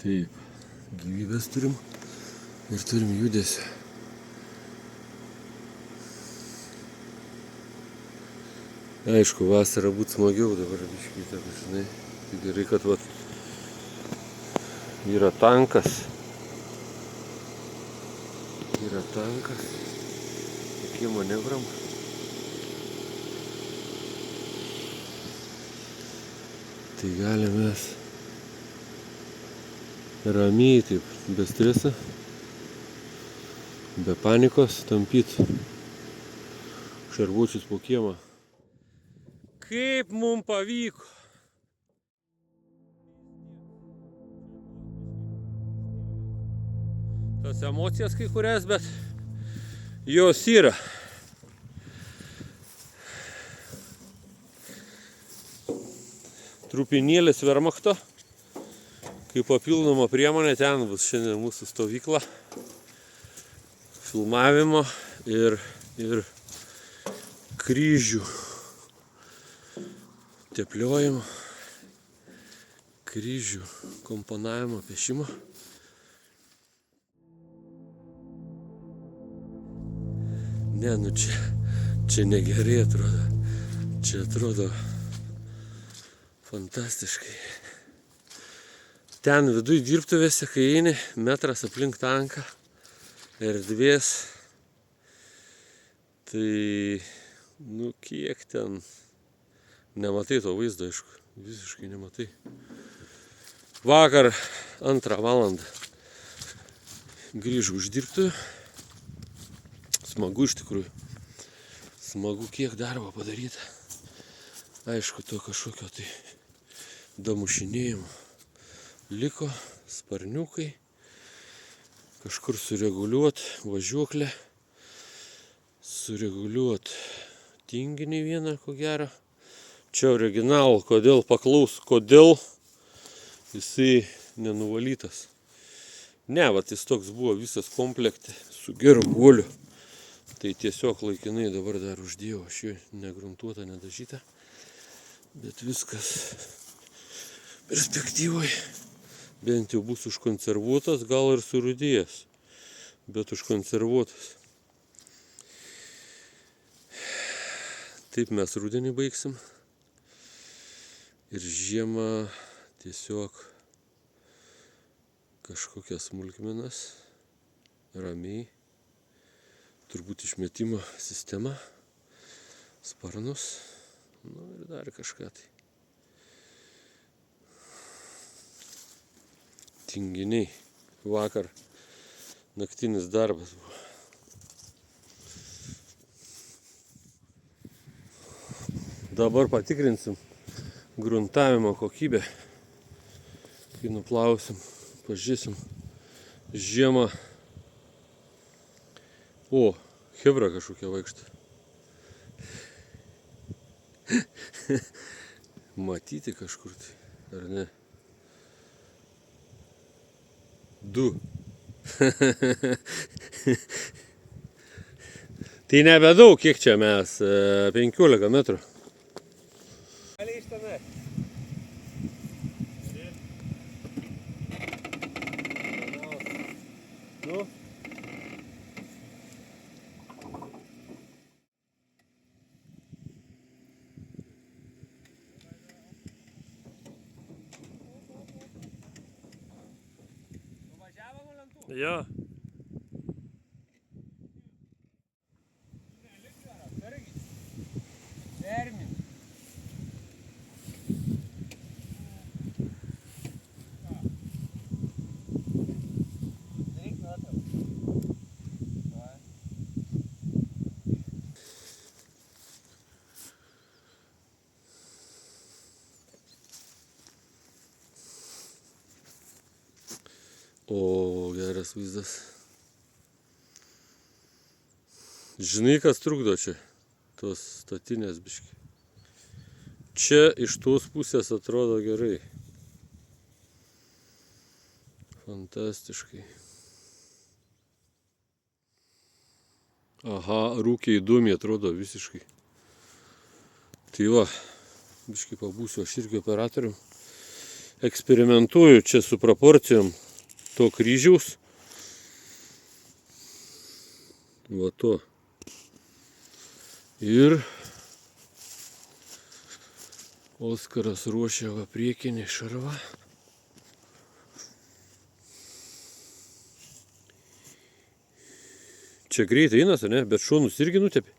Taip, gyvybės turim ir turim judesį. Aišku, vasarą būtų smagiau, dabar biškai, žinai. Tai gerai, kad vat yra tankas. Yra tankas. Tokie manevram. Tai galime mes ramiai, taip, be streso, be panikos tampyti šarvuočius po kiemą. Kaip mums pavyko? Tas emocijas kai kurias, bet jos yra. Trupinėlis Vermachto. Kaip papildoma priemonė, ten bus šiandien mūsų stovykla filmavimo ir kryžių tepliojimo, kryžių komponavimo, piešimo. Ne, nu čia negerai atrodo. Čia atrodo fantastiškai. Ten viduj dirbtuvėse, kai eini, metras aplink tanką, erdvės, tai, nu, kiek ten, nematai to vaizdo, aišku, visiškai nematai. Vakar 2 valandą grįžau iš dirbtuvių, smagu iš tikrųjų, smagu kiek darbo padaryta, aišku, to kažkokio tai damušinėjimo. Liko sparniukai, kažkur sureguliuot važiuoklę, sureguliuot tinginį vieną, ko gero. Čia original, kodėl jisai nenuvalytas. Ne, vat jis toks buvo visas komplekte su geru guoliu. Tai tiesiog laikinai dabar dar uždėjau, aš jų negruntuota, nedažyta. Bet viskas perspektyvoje. Bent jau bus užkonservuotas, gal ir surūdėjęs, bet užkonservuotas. Taip mes rudenį baigsim. Ir žiemą tiesiog kažkokias smulkmenas, ramiai, turbūt išmetimo sistema, sparnus, nu ir dar kažką tai. Tinginiai. Vakar naktinis darbas buvo. Dabar patikrinsim gruntavimo kokybę. Kai nuplausim, pažiūrėsim žiemą. O, chebra kažkokia vaikšta. Matyti kažkur tai, ar ne? 2. Tai nebedaug, kiek čia mes, 15 metrų. Gali iš tenai. Nu. Jo. O, geras vaizdas. Žinai, kas trukdo čia? Tos statinės biški. Čia iš tos pusės atrodo gerai. Fantastiškai. Aha, rūkiai įdomiai atrodo visiškai. Tai va, biškai pabūsiu aš irgi operatorium. eksperimentuoju čia su proporcijom to kryžiaus. Va to. Ir Oskaras ruošia va priekinį šarvą. Čia greitai einas, ne? Bet šonus irgi nutepė.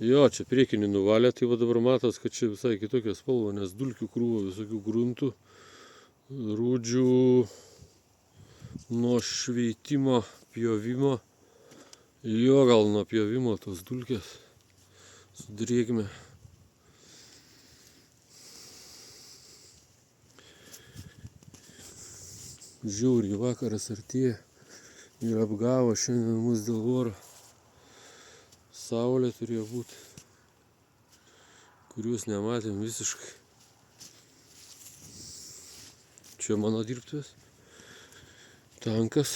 Jo, čia priekinį nuvalė, tai va dabar matas, kad čia visai kitokia spalva, nes dulkių krūvo, visokių gruntų, rūdžių, nuo šveitimo, pjovimo. Jo, gal nuo pjovimo tos dulkės su drėgme. Žiauriai vakaras artėja ir apgavo šiandien mus dėl oro. Saulė turėjo būti, kuriuos nematėm visiškai. Čia mano dirbtuvės. Tankas.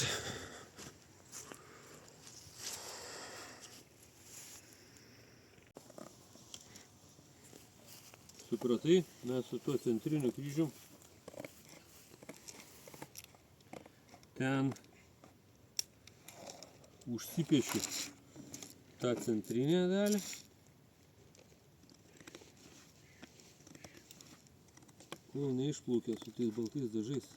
Supratai, mes su tuo centriniu kryžium ten užsipiešiu tą centrinę dalį. Nu, neišplaukia su tais baltais dažais.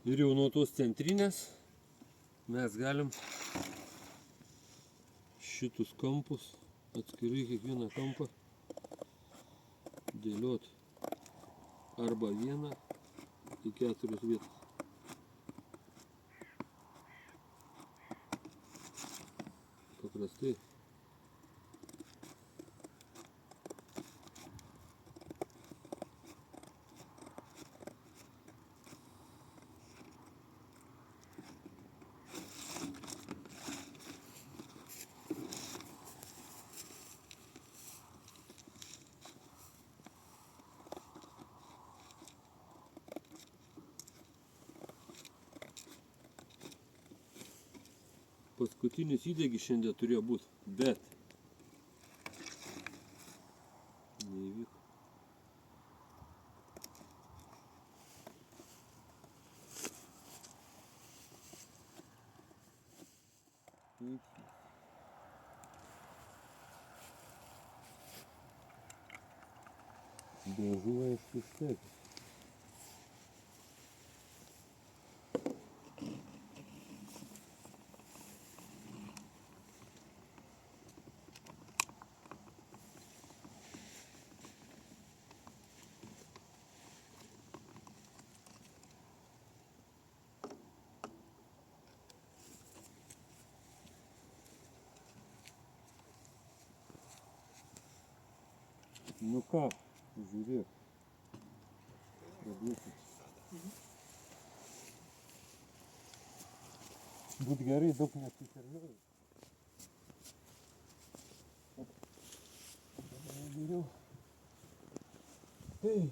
Ir jau nuo tos centrinės mes galim šitus kampus atskirai kiekvieną kampą dėliot arba vieną į 4 vietas. Paprastai. Paskutinis įdegis šiandien turėjo būti, bet neįvyko. Dažų aišku užteks. Nu ką, žiūrėk. Būt gerai, daug nesiterliuoju. Geriau. Ei.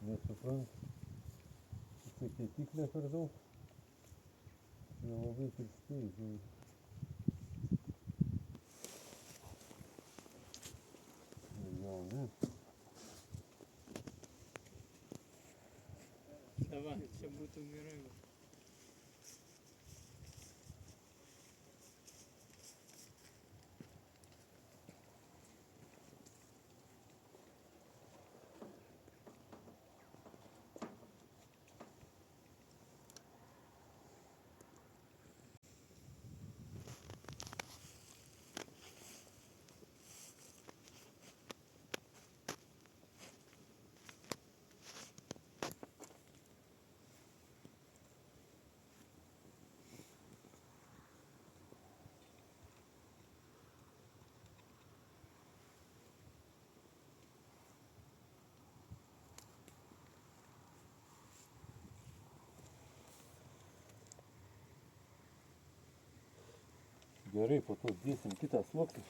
Nesuprantu, čia kėtiklė per daug, nelabai tirštai, žinai. Gal ne? Va, čia būtų gerai. Gerai, po to dėsim kitą sluoksnį.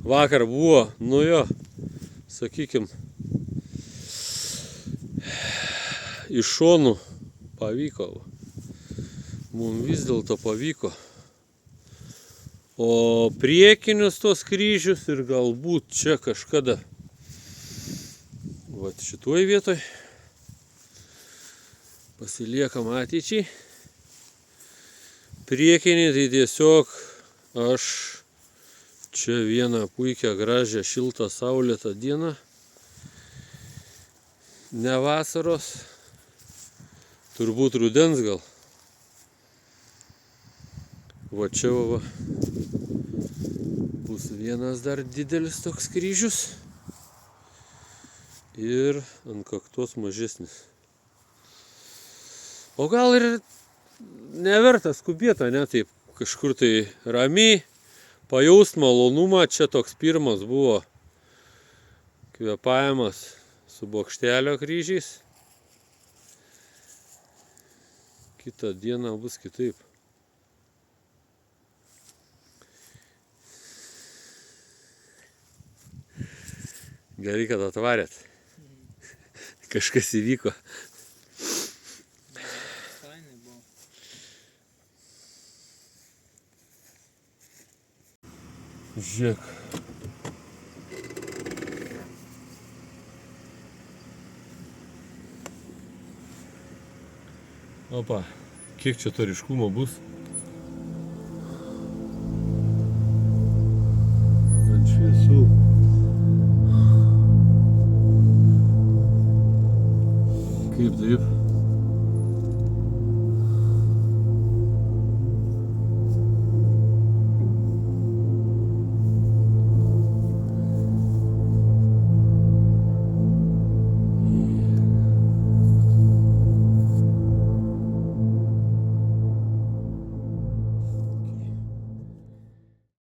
Vakar buvo, nu jo, sakykim, iš šonų pavyko. Mums vis dėlto pavyko. O priekinius tos kryžius ir galbūt čia kažkada, vat šitoj vietoj, pasiliekam ateičiai. Priekinį tai tiesiog aš čia vieną puikią, gražią, šiltą, saulėtą dieną, ne vasaros, turbūt rudens gal. Va čia va bus vienas dar didelis toks kryžius ir ant kaktos mažesnis. O gal ir neverta skubėti, ne, taip kažkur tai ramiai, pajaust malonumą. Čia toks pirmas buvo kvėpavimas su bokštelio kryžiais. Kitą dieną bus kitaip. Gerai, kad atvarėt. Kažkas įvyko. Fainai buvo. Žiūrėk. Opa, kiek čia to ryškumo bus? Ant šviesų. Kaip taip?